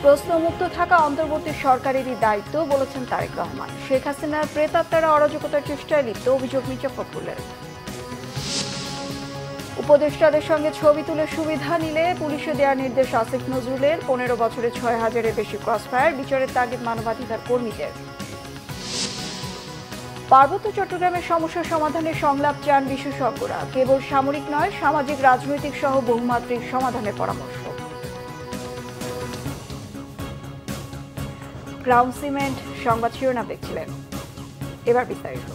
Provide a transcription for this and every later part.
প্রশ্নমুক্ত থাকা অন্তর্বর্তী সরকারেরই দায়িত্ব বলেছেন তারেক রহমান। শেখ হাসিনার প্রেতাত্মারা অরাজকতার চেষ্টায় লিপ্ত, অভিযোগ মির্জা ফখরুলের। উপদেষ্টাদের সঙ্গে ছবি তুলে সুবিধা নিলে পুলিশে দেওয়ার নির্দেশ আসিফ নজরুলের। 15 বছরে 6,000-এর বেশি ক্রসফায়ার, বিচারের তাগিদ মানবাধিকার কর্মীদের। পার্বত্য চট্টগ্রামের সমস্যা সমাধানে সংলাপ চান বিশেষজ্ঞরা। কেবল সামরিক নয়, সামাজিক, রাজনৈতিক সহ বহুমাত্রিক সমাধানের পরামর্শ। ক্রাউন সিমেন্ট সংবাদ শিরোনাম দেখছিলেন, এবার বিস্তারিত।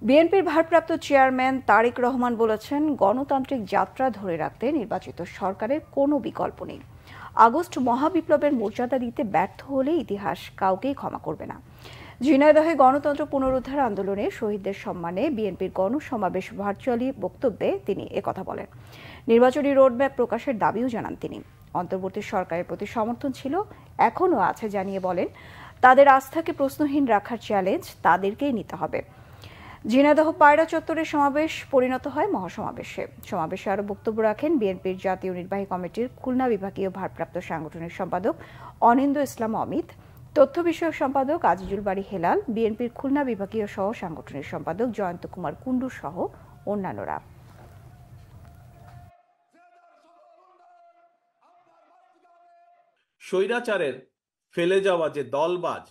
বিএনপির ভারপ্রাপ্ত চেয়ারম্যান তারেক রহমান বলেছেন, গণতান্ত্রিক যাত্রা ধরে রাখতে নির্বাচিত সরকারের কোনো বিকল্প নেই। আগস্ট মহাবিপ্লবের মর্যাদা দিতে ব্যর্থ হলে ইতিহাস কাউকেই ক্ষমা করবে না। ঝিনাইদহে গণতন্ত্র পুনরুদ্ধার আন্দোলনে শহীদদের সম্মানে বিএনপির গণসমাবেশ ভার্চুয়ালি বক্তব্যে তিনি একথা বলেন। নির্বাচনী রোডম্যাপ প্রকাশের দাবিও জানান তিনি। অন্তর্বর্তী সরকারের প্রতি সমর্থন ছিল, এখনও আছে জানিয়ে বলেন, তাদের আস্থাকে প্রশ্নহীন রাখার চ্যালেঞ্জ তাদেরকেই নিতে হবে। ঝিনাইদহ পায়রা চত্বরের সমাবেশ পরিণত হয় মহাসমাবেশে। সমাবেশে আরও বক্তব্য রাখেন বিএনপির জাতীয় নির্বাহী কমিটির খুলনা বিভাগীয় ভারপ্রাপ্ত সাংগঠনিক সম্পাদক অনিন্দ্য ইসলাম অমিত, তথ্য বিষয়ক সম্পাদক আজিজুল বাড়ি হেলাল, বিএনপির খুলনা বিভাগীয় সহ সাংগঠনিক সম্পাদক জয়ন্ত কুমার কুণ্ডু সহ অন্যান্যরা। স্বৈরাচারের ফেলে যাওয়া যে দলবাজ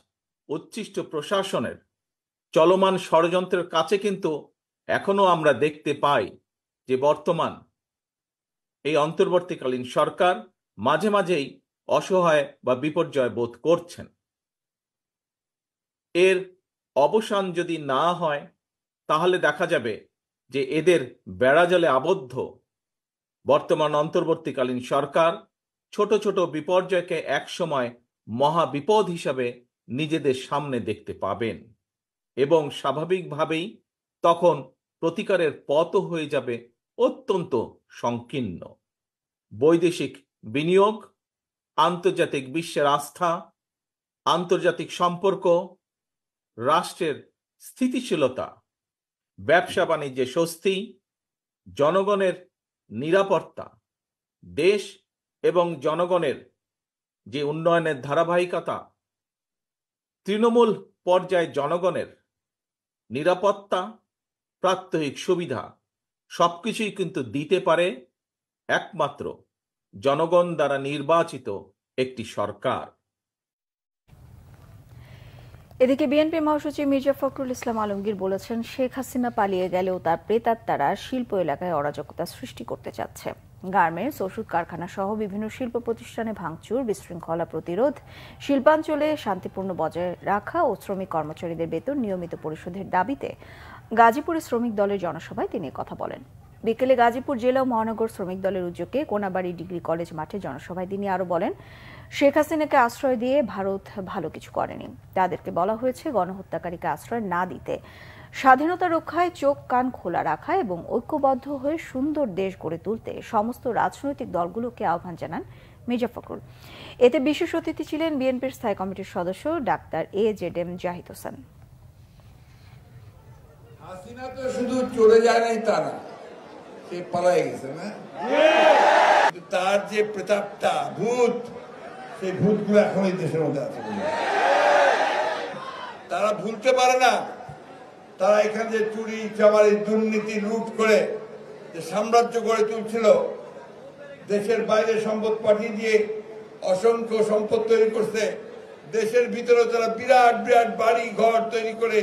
উচ্ছিষ্ট প্রশাসনের চলমান ষড়যন্ত্রের কাছে কিন্তু এখনো আমরা দেখতে পাই যে বর্তমান এই অন্তর্বর্তীকালীন সরকার মাঝে মাঝেই অসহায় বা বিপর্যয় বোধ করছেন। এর অবসান যদি না হয় তাহলে দেখা যাবে যে এদের বেড়াজালে আবদ্ধ বর্তমান অন্তর্বর্তীকালীন সরকার ছোট ছোট বিপর্যয়কে একসময় মহা বিপদ হিসাবে নিজেদের সামনে দেখতে পাবেন এবং স্বাভাবিকভাবেই তখন প্রতিকারের পথও হয়ে যাবে অত্যন্ত সংকীর্ণ। বৈদেশিক বিনিয়োগ, আন্তর্জাতিক বিশ্বের আস্থা, আন্তর্জাতিক সম্পর্ক, রাষ্ট্রের স্থিতিশীলতা, ব্যবসা বাণিজ্যে স্বস্তি, জনগণের নিরাপত্তা, দেশ এবং জনগণের যে উন্নয়নের ধারাবাহিকতা, তৃণমূল পর্যায়ে জনগণের নিরাপত্তা, প্রাত্যহিক সুবিধা সবকিছুই কিন্তু দিতে পারে একমাত্র জনগণ দ্বারা নির্বাচিত একটি সরকার। এদিকে বিএনপি মহাসচিব মির্জা ফখরুল ইসলাম আলমগীর বলেছেন, শেখ হাসিনা পালিয়ে গেলেও তার প্রেতাত্মারা শিল্প এলাকায় অরাজকতা সৃষ্টি করতে চাচ্ছে। গার্মেন্টস, ওষুধ কারখানা সহ বিভিন্ন শিল্প প্রতিষ্ঠানে ভাঙচুর, বিশৃঙ্খলা প্রতিরোধ, শিল্পাঞ্চলে শান্তিপূর্ণ বজায় রাখা ও শ্রমিক কর্মচারীদের বেতন নিয়মিত পরিশোধের দাবিতে গাজীপুরে শ্রমিক দলের জনসভায় তিনি কথা বলেন। বিকেলে গাজীপুর জেলা ও মহানগর শ্রমিক দলের উদ্যোগে কোনাবাড়ি ডিগ্রি কলেজ মাঠে জনসভায় তিনি আরও বলেন, শেখ হাসিনাকে আশ্রয় দিয়ে ভারত ভালো কিছু করেনি। তাদেরকে বলা হয়েছে গণহত্যাকারীকে আশ্রয় না দিতে, স্বাধীনতা রক্ষায় চোখ কান খোলা রাখা এবং ঐক্যবদ্ধ হয়ে সুন্দর দেশ গড়ে তুলতে সমস্ত রাজনৈতিক দলগুলোকে আহ্বান জানান মির্জা ফখরুল। এতে বিশেষ অতিথি ছিলেন বিএনপির স্থায়ী কমিটির সদস্য ডাক্তার AJM জাহিদ হোসেন। হাসিনা তো শুধু চলে যায় নাই তা না, সে পালাই গেছে না, তার যে প্রতাপটা ভূত, সেই ভূতগুলো এখন এই দেশের মধ্যে আছে। তারা ভুলতে পারে না, তারা এখানে যে চুরি চামারি দুর্নীতি লুট করে যে সাম্রাজ্য গড়ে তুলছিল, দেশের বাইরে সম্পদ পাঠিয়ে দিয়ে অসংখ্য সম্পদ তৈরি করছে, দেশের ভিতরে তারা বিরাট বিরাট বাড়ি ঘর তৈরি করে,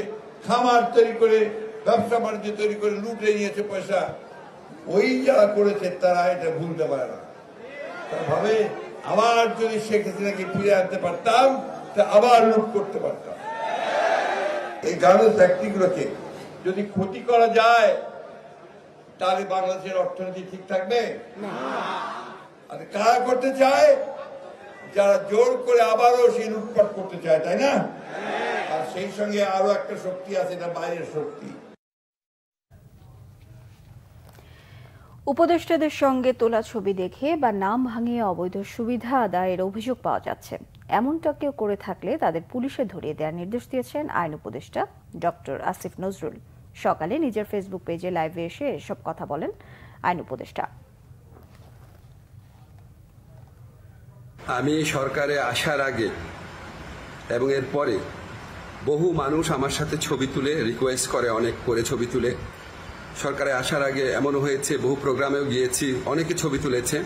খামার তৈরি করে, ব্যবসা বাণিজ্য তৈরি করে লুটে নিয়েছে পয়সা। ওই যারা করেছে তারা এটা ভুলতে পারে না। তারা ভাবে আবার যদি শেখ হাসিনাকে ফিরে আনতে পারতাম তা আবার লুট করতে পারতাম। এই গার্মেন্টস ফ্যাক্টরিগুলোকে যদি ক্ষতি করা যায় তাহলে বাংলাদেশের অর্থনীতি ঠিক থাকবে না। আর কারা করতে চায়? যারা জোর করে আবারও সেই লুটপাট করতে চায়, তাই না? আর সেই সঙ্গে আরো একটা শক্তি আছে, এটা বাইরের শক্তি। উপদেষ্টাদের সঙ্গে তোলা ছবি দেখে বা নাম ভাঙিয়ে অবৈধ সুবিধা আদায়ের অভিযোগ পাওয়া যাচ্ছে। এমনটা কেউ করে থাকলে তাদের পুলিশে ধরিয়ে দেওয়ার নির্দেশ দিয়েছেন আইন উপদেষ্টা ডক্টর আসিফ নজরুল। সকালে নিজের ফেসবুক পেজে লাইভে এসে এসব কথা বলেন আইন উপদেষ্টা। আমি সরকারে আসার আগে এবং এরপরে বহু মানুষ আমার সাথে ছবি তুলে রিকোয়েস্ট করে, অনেক করে ছবি তুলে। সরকারে আসার আগে এমনও হয়েছে, বহু প্রোগ্রামেও গিয়েছি, অনেকে ছবি তুলেছে।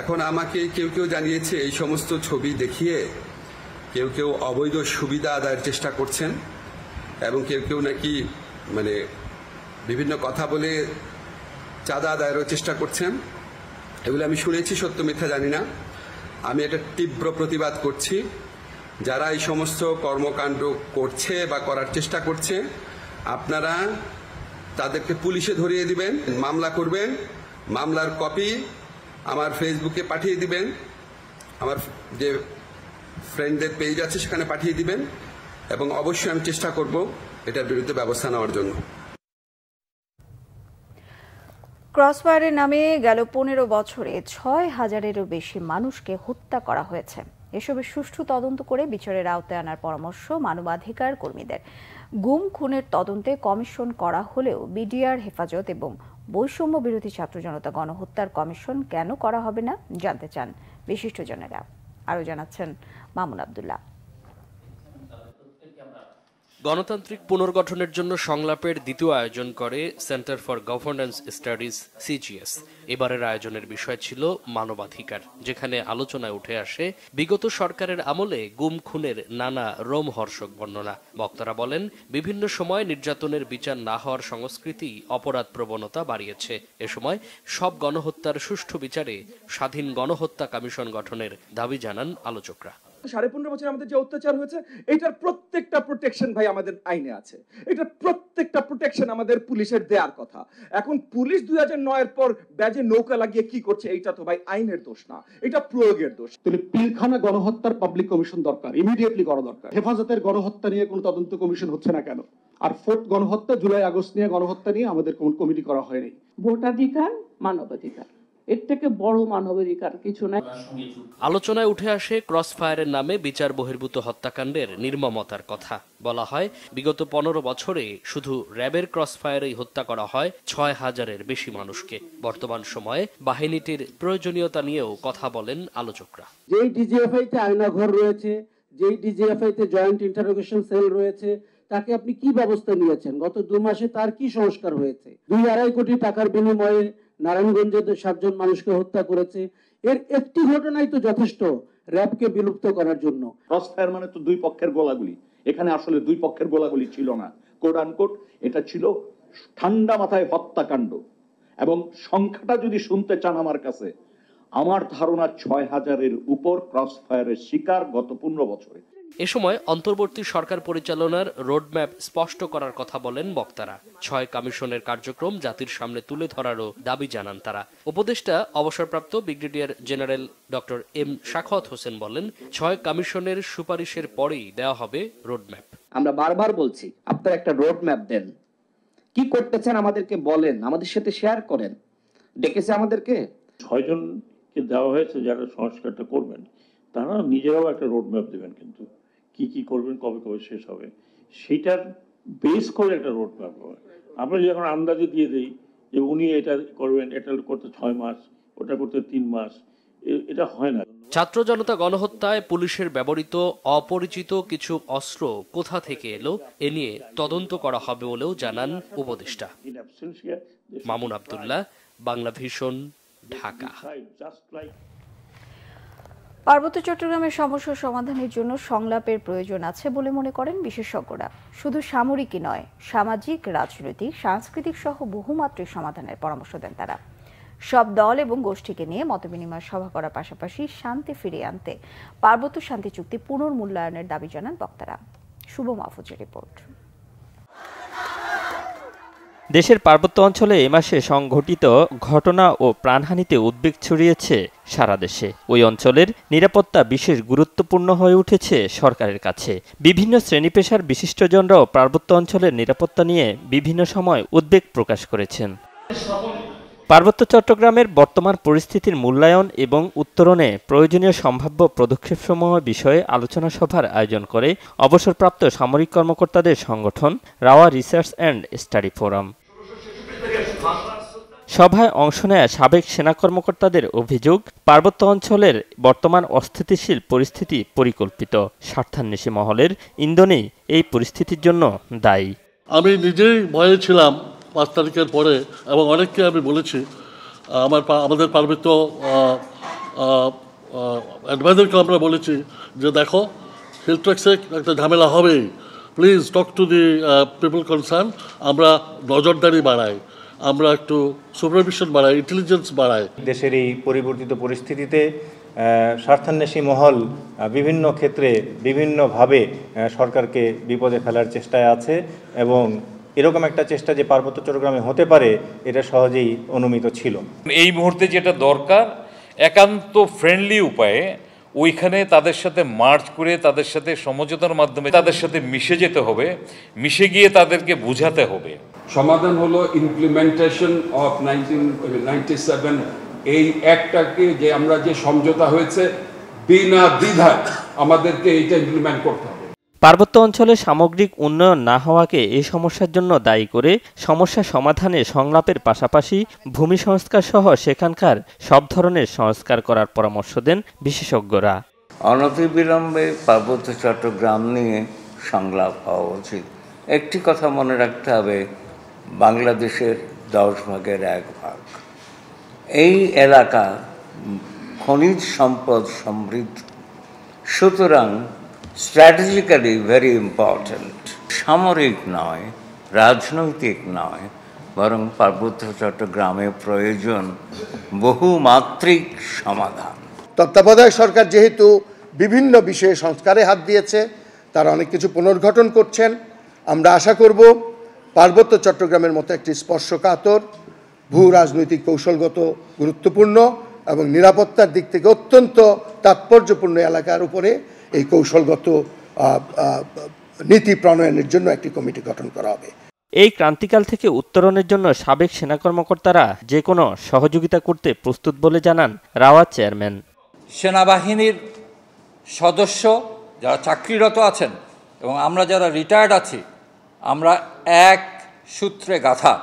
এখন আমাকে কেউ কেউ জানিয়েছে এই সমস্ত ছবি দেখিয়ে কেউ কেউ অবৈধ সুবিধা আদায়ের চেষ্টা করছেন এবং কেউ কেউ নাকি বিভিন্ন কথা বলে চাঁদা আদায়েরও চেষ্টা করছেন। এগুলো আমি শুনেছি, সত্য মিথ্যা জানি না। আমি এটা তীব্র প্রতিবাদ করছি। যারা এই সমস্ত কর্মকাণ্ড করছে বা করার চেষ্টা করছে, আপনারা তাদেরকে পুলিশে ধরিয়ে দিবেন, মামলা করবেন, মামলার কপি আমার ফেসবুকে পাঠিয়ে দিবেন, আমার যে ফ্রেন্ডদের পেজ আছে সেখানে পাঠিয়ে দিবেন, এবং অবশ্যই আমি চেষ্টা করব এটার বিরুদ্ধে ব্যবস্থা নেওয়ার জন্য। ক্রসফায়ারের নামে গেল 15 বছরে 6,000-এরও বেশি মানুষকে হত্যা করা হয়েছে। এসবের সুষ্ঠু তদন্ত করে বিচারের আওতায় আনার পরামর্শ মানবাধিকার কর্মীদের। গুম খুনের তদন্তে কমিশন করা হলেও বিডিআর হেফাজত এবং বৈষম্য বিরোধী ছাত্র জনতা গণহত্যার কমিশন কেন করা হবে না জানতে চান বিশিষ্টজনেরা। আরও জানাচ্ছেন মামুন আব্দুল্লাহ। গণতান্ত্রিক পুনর্গঠনের জন্য সংলাপের দ্বিতীয় আয়োজন করে centre for governance studies CGS. এবারের আয়োজনের বিষয় ছিল মানবাধিকার, যেখানে আলোচনায় উঠে আসে বিগত সরকারের আমলে গুম খুনের নানা রোমহর্ষক বর্ণনা। বক্তারা বলেন, বিভিন্ন সময় নির্যাতনের বিচার না হওয়ার সংস্কৃতি অপরাধ প্রবণতা বাড়িয়েছে। এ সময় সব গণহত্যার সুষ্ঠু বিচারে স্বাধীন গণহত্যা কমিশন গঠনের দাবি জানান আলোচকরা। 15.5 বছর আমাদের যে অত্যাচার হয়েছে, এটার প্রত্যেকটা প্রোটেকশন ভাই আমাদের আইনে আছে। এটার প্রত্যেকটা প্রোটেকশন আমাদের পুলিশের দেওয়ার কথা। এখন পুলিশ 2009-এর পর ব্যাজে নৌকা লাগিয়ে কি করছে, এইটা তো ভাই আইনের দোষ না, এটা প্রয়োগের দোষ। তাহলে পিলখানা গণহত্যার পাবলিক কমিশন দরকার, ইমিডিয়েটলি করা দরকার। হেফাজতের গণহত্যা নিয়ে কোনো তদন্ত কমিশন হচ্ছে না কেন? আর ফোর্থ গণহত্যা, জুলাই আগস্ট নিয়ে গণহত্যা নিয়ে আমাদের কোন কমিটি করা হয়নি। ভোটাধিকার মানবাধিকার, এর থেকে বড় মানবাধিকার কিছু নাই। আলোচনায় উঠে আসে ক্রসফায়ারের নামে বিচার বহির্ভূত হত্যাকাণ্ডের নির্মমতার কথা। বলা হয়, বিগত 15 বছরে শুধু র্যাবের ক্রসফায়ারেই হত্যা করা হয় 6,000-এর বেশি মানুষকে। বর্তমান সময়ে বাহিনীটির প্রয়োজনীয়তা নিয়েও কথা বলেন আলোচকরা। যেই ডিজিএফআই তে আয়নাঘর রয়েছে, যেই ডিজিএফআই তে জয়েন্ট ইন্টারোগেশন সেল রয়েছে, তাকে আপনি কি ব্যবস্থা নিয়েছেন? গত 2 মাসে তার কি সংস্কার হয়েছে? 2-2.5 কোটি টাকার বিনিময়ে নারায়ণগঞ্জে 7 জন মানুষকে হত্যা করেছে। এর একটি ঘটনাই তো যথেষ্ট র্যাবকে বিলুপ্ত করার জন্য। ক্রসফায়ার মানে তো দুই পক্ষের গোলাগুলি। এখানে আসলে দুই পক্ষের গোলাগুলি ছিল না, কোট আনকোট এটা ছিল ঠান্ডা মাথায় হত্যাকাণ্ড। এবং সংখ্যাটা যদি শুনতে চান আমার কাছে, আমার ধারণা 6,000-এর উপর ক্রসফায়ারের শিকার গত 15 বছরে। এ সময় অন্তর্বর্তী সরকার পরিচালনার রোডম্যাপ স্পষ্ট করার কথা বলেন বক্তারা। 6 কমিশনের কার্যক্রম জাতির সামনে তুলে ধরারও দাবি জানান তারা। উপদেষ্টা অবসরপ্রাপ্ত brigadier general doctor M Sakhawat Hossain বলেন, 6 কমিশনের সুপারিশের পরেই দেওয়া হবে রোডম্যাপ। আমরা বারবার বলছি, আপনারা একটা রোডম্যাপ দেন, কি করতে চান আমাদেরকে বলেন, আমাদের সাথে শেয়ার করেন। ডেকেছে আমাদেরকে 6 জনকে দেওয়া হয়েছে যারা সংস্কারটা করবেন, তারা নিজেরাও একটা রোডম্যাপ দেবেন, কিন্তু কি কি করবেন, কবে কবে শেষ হবে, সেটার বেস করে একটা রোডম্যাপ হবে। আমরা যখন আন্দাজে দিয়ে দিই যে উনি এটা করবেন, এটা করতে 6 মাস, ওটা করতে 3 মাস, এটা হয় না। ছাত্র জনতা গণহত্যায় পুলিশের ব্যবহৃত অপরিচিত কিছু অস্ত্র কোথা থেকে এলো, এ নিয়ে তদন্ত করা হবে বলেও জানান উপদেষ্টা। মামুন আব্দুল্লাহ, বাংলা ভিশন, ঢাকা। পার্বত্য চট্টগ্রামের সমস্যা সমাধানের জন্য সংলাপের প্রয়োজন আছে বলে মনে করেন বিশেষজ্ঞরা। শুধু সামরিকই নয়, সামাজিক, রাজনৈতিক, সাংস্কৃতিক সহ বহুমাত্রিক সমাধানের পরামর্শ দেন তারা। সব দল এবং গোষ্ঠীকে নিয়ে মতবিনিময় সভা করার পাশাপাশি শান্তি ফিরিয়ে আনতে পার্বত্য শান্তি চুক্তি পুনর্মূল্যায়নের দাবি জানান বক্তারা। শুভ মাহফুজের রিপোর্ট। দেশের পার্বত্য অঞ্চলে এ মাসে সংঘটিত ঘটনা ও প্রাণহানিতে উদ্বেগ ছড়িয়েছে সারা দেশে। ওই অঞ্চলের নিরাপত্তা বিশেষ গুরুত্বপূর্ণ হয়ে উঠেছে সরকারের কাছে। বিভিন্ন শ্রেণী পেশার বিশিষ্টজনরাও পার্বত্য অঞ্চলের নিরাপত্তা নিয়ে বিভিন্ন সময় উদ্বেগ প্রকাশ করেছেন। পার্বত্য চট্টগ্রামের বর্তমান পরিস্থিতির মূল্যায়ন এবং উত্তরণে প্রয়োজনীয় সম্ভাব্য পদক্ষেপসমূহ বিষয়ে আলোচনা সভার আয়োজন করে অবসরপ্রাপ্ত সামরিক কর্মকর্তাদের সংগঠন rava research and study forum. সভায় অংশ নেয়া সাবেক সেনা কর্মকর্তাদের অভিযোগ, পার্বত্য অঞ্চলের বর্তমান অস্থিতিশীল পরিস্থিতি পরিকল্পিত, স্বার্থান্বেষী মহলের ইন্ধনেই এই পরিস্থিতির জন্য দায়ী। আমি নিজেই ভয়ে ছিলাম 5 তারিখের পরে, এবং অনেককে আমি বলেছি, আমাদের পার্বত্য অ্যাডভাইজারকে আমরা বলেছি যে দেখো, হিল ট্র্যাক্সে একটা ঝামেলা হবেই, please talk to the people concern. আমরা নজরদারি বাড়াই, আমরা একটু সুপারভিশন বাড়াই, ইন্টেলিজেন্স বাড়াই। দেশের এই পরিবর্তিত পরিস্থিতিতে স্বার্থান্বেষী মহল বিভিন্ন ক্ষেত্রে বিভিন্নভাবে সরকারকে বিপদে ফেলার চেষ্টায় আছে, এবং এরকম একটা চেষ্টা যে পার্বত্য চট্টগ্রামে হতে পারে এটা সহজেই অনুমিত ছিল। এই মুহূর্তে যেটা দরকার, একান্ত ফ্রেন্ডলি উপায়ে ওইখানে তাদের সাথে মার্চ করে, তাদের সাথে সমঝোতার মাধ্যমে তাদের সাথে মিশে যেতে হবে, মিশে গিয়ে তাদেরকে বুঝাতে হবে। সমাধান হলো ইমপ্লিমেন্টেশন অফ 1997 এই অ্যাক্টটাকে, যে আমরা যে সমঝোতা হয়েছে, বিনা দ্বিধায় আমাদেরকে এইটা ইমপ্লিমেন্ট করতে হবে। পার্বত্য অঞ্চলে সামগ্রিক উন্নয়ন না হওয়াকে এই সমস্যার জন্য দায়ী করে সমস্যা সমাধানে সংলাপের পাশাপাশি ভূমি সংস্কার সহ সেখানকার সব ধরনের সংস্কার করার পরামর্শ দেন বিশেষজ্ঞরা। অনতিবিলম্বে পার্বত্য চট্টগ্রাম নিয়ে সংলাপ হওয়া উচিত। একটি কথা মনে রাখতে হবে, বাংলাদেশের 10 ভাগের 1 ভাগ। এই এলাকা খনিজ সম্পদ সমৃদ্ধ, সুতরাং স্ট্র্যাটেজিক্যালি ভেরি ইম্পর্ট্যান্ট। সামরিক নয়, রাজনৈতিক নয়, বরং পার্বত্য চট্টগ্রামে প্রয়োজন বহুমাত্রিক সমাধান। তত্ত্বাবধায়ক সরকার যেহেতু বিভিন্ন বিষয়ে সংস্কারে হাত দিয়েছে, তারা অনেক কিছু পুনর্গঠন করছেন। আমরা আশা করব পার্বত্য চট্টগ্রামের মতো একটি স্পর্শকাতর, ভূ রাজনৈতিক কৌশলগত গুরুত্বপূর্ণ এবং নিরাপত্তার দিক থেকে অত্যন্ত তাৎপর্যপূর্ণ এলাকার উপরে এই কৌশলগত নীতি প্রণয়নের জন্য একটি কমিটি গঠন করা হবে। এই ক্রান্তিকাল থেকে উত্তরণের জন্য সাবেক সেনা কর্মকর্তারা যে কোনো সহযোগিতা করতে প্রস্তুত বলে জানান রাওয়াত চেয়ারম্যান। সেনাবাহিনীর সদস্য যারা চাকরিরত আছেন এবং আমরা যারা রিটায়ার্ড আছি, আমরা এক সূত্রে গাঁথা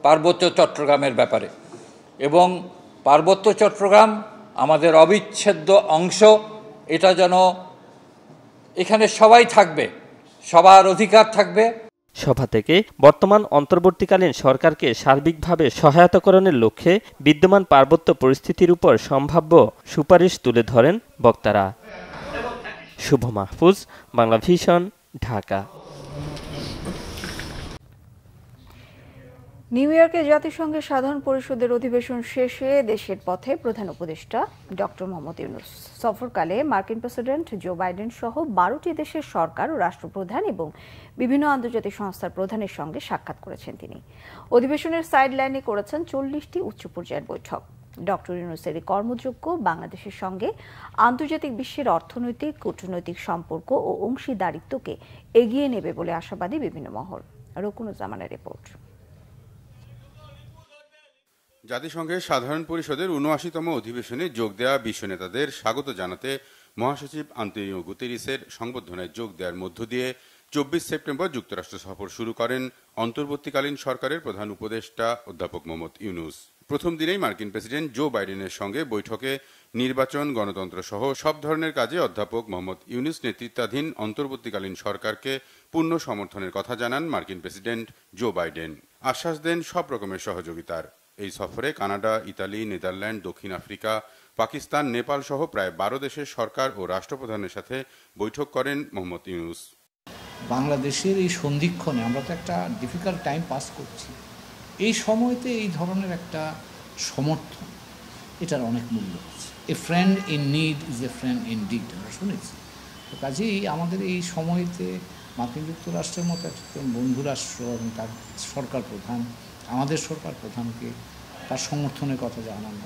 পার্বত্য চট্টগ্রামের ব্যাপারে, এবং পার্বত্য চট্টগ্রাম আমাদের অবিচ্ছেদ্য অংশ। এটা যেন এখানে সবাই থাকবে, সবার অধিকার থাকবে। সভা থেকে বর্তমান অন্তর্বর্তীকালীন সরকারকে সার্বিকভাবে সহায়তাকরণের লক্ষ্যে বিদ্যমান পার্বত্য পরিস্থিতির উপর সম্ভাব্য সুপারিশ তুলে ধরেন বক্তারা। শুভ মাহফুজ, বাংলা ভিশন, ঢাকা। নিউ ইয়র্কে জাতিসংঘের সাধারণ পরিষদের অধিবেশন শেষে দেশের পথে প্রধান উপদেষ্টা ডক্টর মোহাম্মদ ইউনূস। সফরকালে মার্কিন প্রেসিডেন্ট জো বাইডেন সহ 12টি দেশের সরকার ও রাষ্ট্রপ্রধান এবং বিভিন্ন আন্তর্জাতিক সংস্থার প্রধানের সঙ্গে সাক্ষাৎ করেছেন তিনি। অধিবেশনের সাইড লাইনে করেছেন 40টি উচ্চ পর্যায়ের বৈঠক। ডক্টর ইউনূসের এই কর্মযোগ্য বাংলাদেশের সঙ্গে আন্তর্জাতিক বিশ্বের অর্থনৈতিক, কূটনৈতিক সম্পর্ক ও অংশীদারিত্বকে এগিয়ে নেবে বলে আশাবাদী বিভিন্ন মহল। রকুনুজ্জামানের রিপোর্ট। জাতিসংঘের সাধারণ পরিষদের ৭৯তম অধিবেশনে যোগ দেওয়া বিশ্ব নেতাদের স্বাগত জানাতে মহাসচিব আন্তোনিও গুতেরিসের সংবর্ধনায় যোগ দেওয়ার মধ্য দিয়ে ২৪ সেপ্টেম্বর যুক্তরাষ্ট্র সফর শুরু করেন অন্তর্বর্তীকালীন সরকারের প্রধান উপদেষ্টা অধ্যাপক মোহাম্মদ ইউনূস। প্রথম দিনেই মার্কিন প্রেসিডেন্ট জো বাইডেনের সঙ্গে বৈঠকে নির্বাচন, গণতন্ত্র সহ সব ধরনের কাজে অধ্যাপক মোহাম্মদ ইউনূস নেতৃত্বাধীন অন্তর্বর্তীকালীন সরকারকে পূর্ণ সমর্থনের কথা জানান মার্কিন প্রেসিডেন্ট জো বাইডেন। আশ্বাস দেন সব রকমের সহযোগিতার। এই সফরে কানাডা, ইতালি, নেদারল্যান্ড, দক্ষিণ আফ্রিকা, পাকিস্তান, নেপাল সহ প্রায় 12 দেশের সরকার ও রাষ্ট্রপ্রধানের সাথে বৈঠক করেন মোহাম্মদ ইউনূস। বাংলাদেশের এই সন্ধিক্ষণে আমরা তো একটা ডিফিকাল্ট টাইম পাস করছি, এই সময়তে এই ধরনের একটা সমর্থন, এটার অনেক মূল্য আছে। A friend in need is a friend in deed, আমরা শুনেছি। তো কাজেই আমাদের এই সময়তে মার্কিন যুক্তরাষ্ট্রের মতো একটা বন্ধুরাষ্ট্র এবং তার সরকার প্রধান, আমাদের সরকার প্রধানকে তার সমর্থনের কথা জানানো,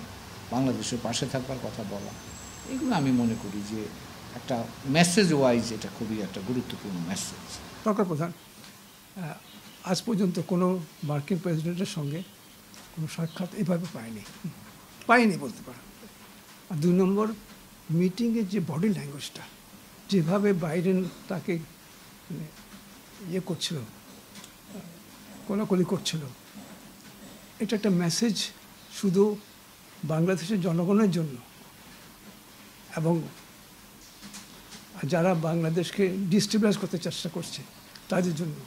বাংলাদেশের পাশে থাকবার কথা বলা, এগুলো আমি মনে করি যে একটা মেসেজ ওয়াইজ এটা খুবই একটা গুরুত্বপূর্ণ মেসেজ। সরকার প্রধান আজ পর্যন্ত কোনো মার্কিন প্রেসিডেন্টের সঙ্গে কোনো সাক্ষাৎ এভাবে পায়নি বলতে পারে। আর 2 নম্বর, মিটিংয়ের যে বডি ল্যাঙ্গুয়েজটা, যেভাবে বাইডেন তাকে ইয়ে করছিল, কোলাকুলি করছিল, এটা একটা মেসেজ শুধু বাংলাদেশের জনগণের জন্য এবং যারা বাংলাদেশকে ডিস্টেবিলাইজ করতে চেষ্টা করছে তাদের জন্য।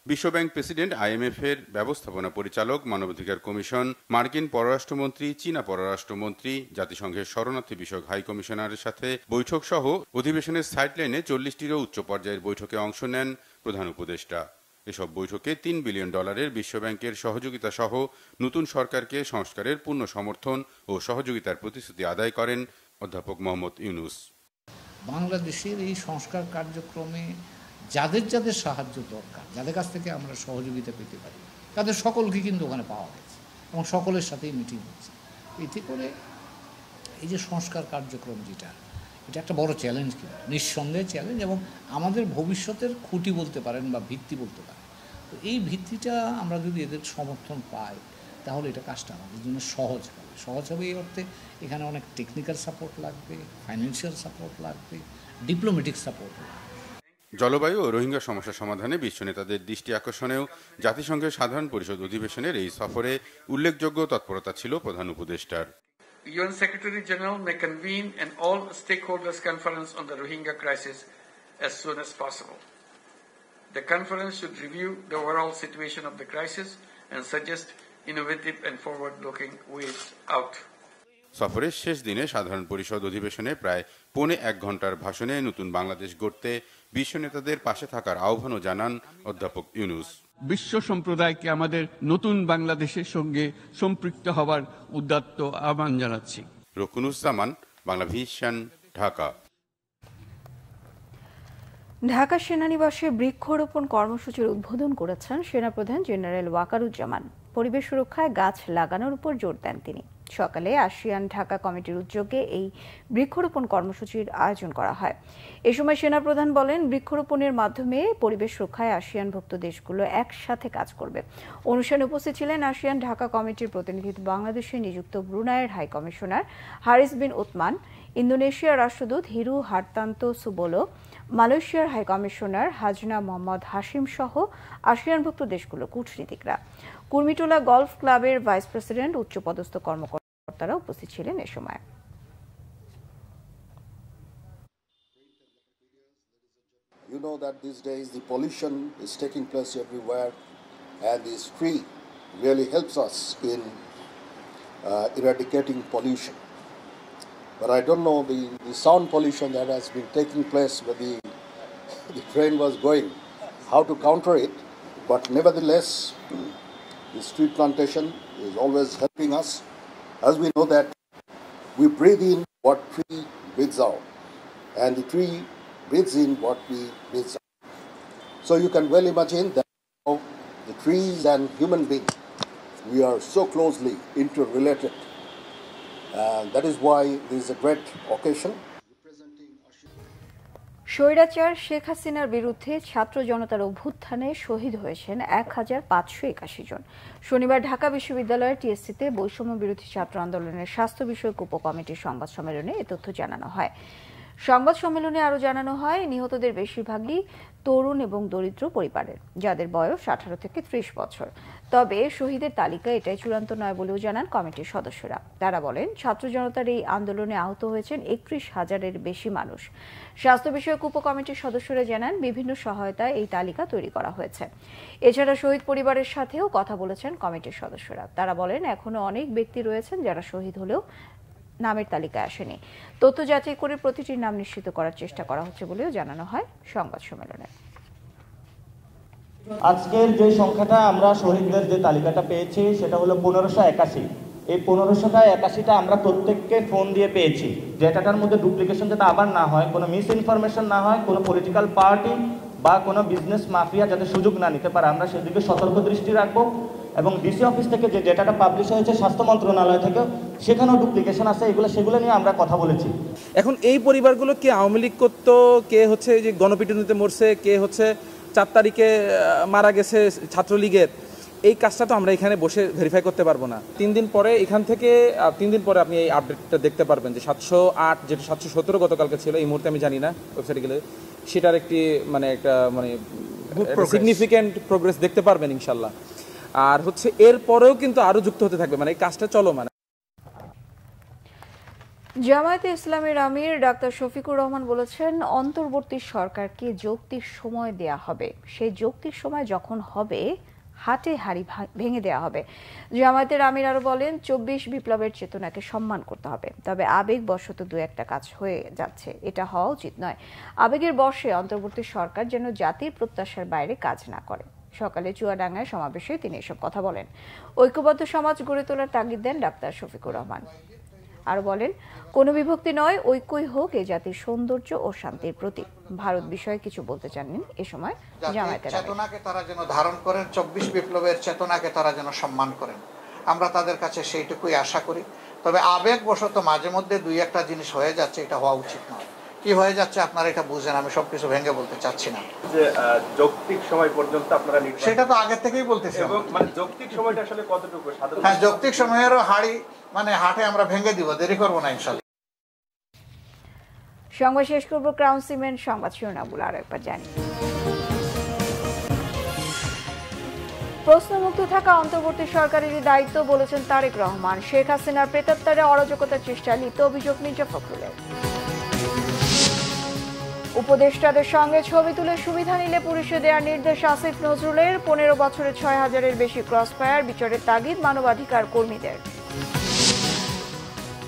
বিশ্বব্যাংক প্রেসিডেন্ট, IMF এর ব্যবস্থাপনা পরিচালক, মানবাধিকার কমিশন, মার্কিন পররাষ্ট্রমন্ত্রী, চীনা পররাষ্ট্রমন্ত্রী, জাতিসংঘের শরণার্থী বিষয়ক হাই কমিশনারের সাথে বৈঠক সহ অধিবেশনের সাইডলাইনে 40টিরও উচ্চ পর্যায়ের বৈঠকে অংশ নেন প্রধান উপদেষ্টা। এসব বৈঠকে $3 বিলিয়ন বিশ্বব্যাংকের সহযোগিতা সহ নতুন সরকারকে সংস্কারের পূর্ণ সমর্থন ও সহযোগিতার প্রতিশ্রুতি আদায় করেন অধ্যাপক মোহাম্মদ ইউনূস। বাংলাদেশের এই সংস্কার কার্যক্রমে যাদের যাদের সাহায্য দরকার, যাদের কাছ থেকে আমরা সহযোগিতা পেতে পারি, তাদের সকলকে কিন্তু ওখানে পাওয়া গেছে এবং সকলের সাথেই মিটিং হচ্ছে। এতে করে এই যে সংস্কার কার্যক্রম এটা একটা বড় চ্যালেঞ্জ, কিন্তু নিঃসন্দেহে চ্যালেঞ্জ এবং আমাদের ভবিষ্যতের খুঁটি বলতে পারেন বা ভিত্তি বলতে পারেন। তো এই ভিত্তিটা আমরা যদি এদের সমর্থন পাই তাহলে এটা কাজটা আমাদের জন্য সহজ হবে। এই অর্থে এখানে অনেক টেকনিক্যাল সাপোর্ট লাগবে, ফাইন্যান্সিয়াল সাপোর্ট লাগবে, ডিপ্লোম্যাটিক সাপোর্ট লাগবে। জলবায়ু ও রোহিঙ্গা সমস্যা সমাধানে বিশ্ব নেতাদের দৃষ্টি আকর্ষণেও জাতিসংঘের সাধারণ পরিষদ অধিবেশনের এই সফরে উল্লেখযোগ্য তৎপরতা ছিল প্রধান উপদেষ্টার। UN Secretary General may convene an all-stakeholders conference on the Rohingya crisis as soon as possible. The conference should review the overall situation of the crisis and suggest innovative and forward-looking ways out. সফরের শেষ দিনে সাধারণ পরিষদ অধিবেশনে প্রায় 1.25 ঘন্টার ভাষণে নতুন বাংলাদেশ গড়তে বিশ্ব নেতাদের পাশে থাকার আহ্বানও জানান অধ্যাপক ইউনূস। বিশ্ব সম্প্রদায়কে আমাদের নতুন বাংলাদেশের সঙ্গে সম্পৃক্ত হওয়ার উদাত্ত আহ্বান জানাচ্ছি। রকুনুজ্জামান, বাংলা ভিশন, ঢাকা। ঢাকা সেনানিবাসে বৃক্ষরোপণ কর্মসূচির উদ্বোধন করেছেন সেনাপ্রধান জেনারেল ওয়াকারুজ্জামান। পরিবেশ সুরক্ষায় গাছ লাগানোর উপর জোর দেন তিনি। সকালে আসিয়ান ঢাকা কমিটির উদ্যোগে এই বৃক্ষরোপণ কর্মসূচির আয়োজন করা হয়। এ সময় সেনাপ্রধান বলেন, বৃক্ষরোপণের মাধ্যমে পরিবেশ রক্ষায় আসিয়ানভুক্ত দেশগুলো একসাথে কাজ করবে। অনুষ্ঠানে উপস্থিত ছিলেন আসিয়ান ঢাকা কমিটির প্রতিনিধি বাংলাদেশে নিযুক্ত ব্রুনাইয়ের হাই কমিশনার হারিস বিন উতমান, ইন্দোনেশিয়ার রাষ্ট্রদূত হিরু হার্তান্তো সুবোলো, মালয়েশিয়ার হাই কমিশনার হাজনা মোহাম্মদ হাশিম সহ আসিয়ানভুক্ত দেশগুলোর কূটনীতিকরা। কুর্মিটোলা গলফ ক্লাবের ভাইস প্রেসিডেন্ট, উচ্চপদস্থ কর্মকর্তারা উপস্থিত ছিলেন এ সময়। You know that these days the pollution is taking place everywhere, and this tree really helps us in eradicating pollution. But I don't know the sound pollution that has been taking place where the train was going, how to counter it. But nevertheless, this tree plantation is always helping us, as we know that we breathe in what tree breathes out, and the tree breathes in what we breathe out. So you can well imagine that the trees and human beings, we are so closely interrelated. That is why this is a great occasion. স্বৈরাচার শেখ হাসিনার বিরুদ্ধে ছাত্র জনতার অভ্যুত্থানে শহীদ হয়েছেন 1581 জন। শনিবার ঢাকা বিশ্ববিদ্যালয়ের টিএসসিতে বৈষম্য বিরোধী ছাত্র আন্দোলনের স্বাস্থ্য বিষয়ক উপকমিটির সংবাদ সম্মেলনে এ তথ্য জানানো হয়। সংবাদ সম্মেলনে আরও জানানো হয়, নিহতদের বেশিরভাগই তরুণ এবং দরিদ্র পরিবারের, যাদের বয়স 18 থেকে 30 বছর। তবে শহীদের তালিকা এটাই চূড়ান্ত নয় বলেও জানান কমিটির সদস্যরা। তারা বলেন, ছাত্র জনতার এই আন্দোলনে আহত হয়েছেন 31,000-এর বেশি মানুষ। স্বাস্থ্য বিষয়ক উপকমিটির সদস্যরা জানান, বিভিন্ন সহায়তায় এই তালিকা তৈরি করা হয়েছে। এছাড়া শহীদ পরিবারের সাথেও কথা বলেছেন কমিটির সদস্যরা। তারা বলেন, এখনো অনেক ব্যক্তি রয়েছেন যারা শহীদ হলেও নামের তালিকায় আসেনি। তথ্য যাচাই করে প্রতিটির নাম নিশ্চিত করার চেষ্টা করা হচ্ছে বলেও জানানো হয় সংবাদ সম্মেলনে। আজকের যে সংখ্যাটা আমরা শহীদদের যে তালিকাটা পেয়েছি সেটা হলো 1581। এই 1581টা আমরা প্রত্যেককে ফোন দিয়ে পেয়েছি, যেটাটার মধ্যে ডুপ্লিকেশন যাতে আবার না হয়, কোনো মিস ইনফরমেশন না হয়, কোনো পলিটিক্যাল পার্টি বা কোনো বিজনেস মাফিয়া যাতে সুযোগ না নিতে পারে, আমরা সেদিকে সতর্ক দৃষ্টি রাখবো। এবং ডিসি অফিস থেকে যে ডেটাটা পাবলিশ হয়েছে স্বাস্থ্য মন্ত্রণালয় থেকে, সেখানেও ডুপ্লিকেশন আছে, সেগুলো নিয়ে আমরা কথা বলেছি। এখন এই পরিবারগুলো কে আওয়ামী লীগ করতো, কে হচ্ছে যে গণপিটুনিতে মরছে, কে হচ্ছে 4 তারিখে মারা গেছে ছাত্রলীগের, এই কাজটা তো আমরা এখানে বসে ভেরিফাই করতে পারবো না। 3 দিন পরে এখান থেকে 3 দিন পরে আপনি এই আপডেটটা দেখতে পারবেন যে 708 যেটা 717 গতকালকে ছিল, এই মুহূর্তে আমি জানি না ওয়েবসাইটে গেলে, সেটার একটি একটা সিগনিফিক্যান্ট প্রোগ্রেস দেখতে পারবেন ইনশাল্লাহ। আর হচ্ছে এর পরেও কিন্তু আরো যুক্ত হতে থাকবে, মানে এই কাজটা চলমান। জামায়াতে ইসলামীর আমির ডাক্তার শফিকুর রহমান বলেছেন, অন্তর্বর্তী সরকারকে যৌক্তিক সময় দেয়া হবে, সেই যৌক্তিক সময় যখন হবে হাটে হাড়ি ভেঙে দেওয়া হবে। জামায়াতের আমির আরো বলেন, 24 বিপ্লবের চেতনাকে সম্মান করতে হবে, তবে আবেগবশত দু একটা কাজ হয়ে যাচ্ছে, এটা হওয়া উচিত নয়। আবেগের বশে অন্তর্বর্তী সরকার যেন জাতির প্রত্যাশার বাইরে কাজ না করে। সকালে চুয়াডাঙ্গায় সমাবেশে তিনি এসব কথা বলেন। ঐক্যবদ্ধ সমাজ গড়ে তোলার তাগিদ দেন ডাক্তার শফিকুর রহমান। আর বলেন, কোনো বিভক্তি নয়, ঐক্যই হোক এই জাতির সৌন্দর্য ও শান্তির প্রতীক। ভারত বিষয়ে কিছু বলতে চাননি এ সময় জামায়াতের চেতনাকে তারা যেন ধারণ করেন, 24 বিপ্লবের চেতনাকে তারা যেন সম্মান করেন, আমরা তাদের কাছে সেইটুকুই আশা করি। তবে আবেগবশত মাঝে মধ্যে দুই একটা জিনিস হয়ে যাচ্ছে, এটা হওয়া উচিত নয়। কি হয়ে যাচ্ছে আপনারা এটা বুঝেন, আমি সবকিছু ভেঙে বলতে চাচ্ছি না। যে যৌক্তিক সময় পর্যন্ত আপনারা সেটা তো আগে থেকেই বলতেছি। মানে যৌক্তিক সময়টা আসলে কতটুকু? হ্যাঁ, যৌক্তিক সময়েরও হাড়ি মানে হাটে আমরা ভেঙে দিব, দেরি করবো না ইনশাল্লাহ। সংবাদ শেষ করবো ক্রাউন সিমেন্ট সংবাদ শিরোনামগুলো আরো একবার জানি। প্রশ্নমুক্ত থাকা অন্তর্বর্তী সরকারেরই দায়িত্ব বলেছেন তারেক রহমান। শেখ হাসিনার প্রেতাত্মারে অরাজকতার চেষ্টায় লিপ্ত অভিযোগ মির্জা ফখরুলের। উপদেষ্টাদের সঙ্গে ছবি তুলে সুবিধা নিলে পুলিশে দেওয়ার নির্দেশ আসিফ নজরুলের। 15 বছরে 6000-এর বেশি ক্রসফায়ার, বিচারের তাগিদ মানবাধিকার কর্মীদের।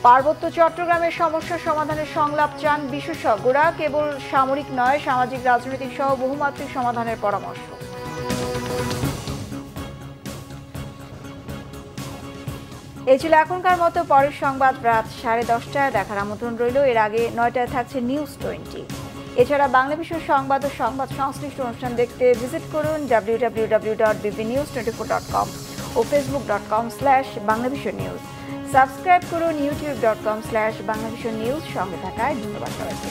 পার্বত্য চট্টগ্রামের সমস্যা সমাধানের সংলাপ চান বিশেষজ্ঞরা, কেবল সামরিক নয়, সামাজিক রাজনৈতিক সহ বহুমাত্রিক সমাধানের পরামর্শ। এই ছিল এখনকার মতো। পরের সংবাদ রাত 10:30টায় দেখার আমন্ত্রণ রইল। এর আগে 9টায় থাকছে নিউজ 20। এছাড়া বাংলা বিষয় সংবাদ ও সংবাদ সংশ্লিষ্ট অনুষ্ঠান দেখতে ভিজিট করুন www.bbnews24.com ও facebook.com/banglavishanews। সাবস্ক্রাইব করুন youtube.com/banglavishanews। সঙ্গে থাকায় ধন্যবাদ সবাইকে।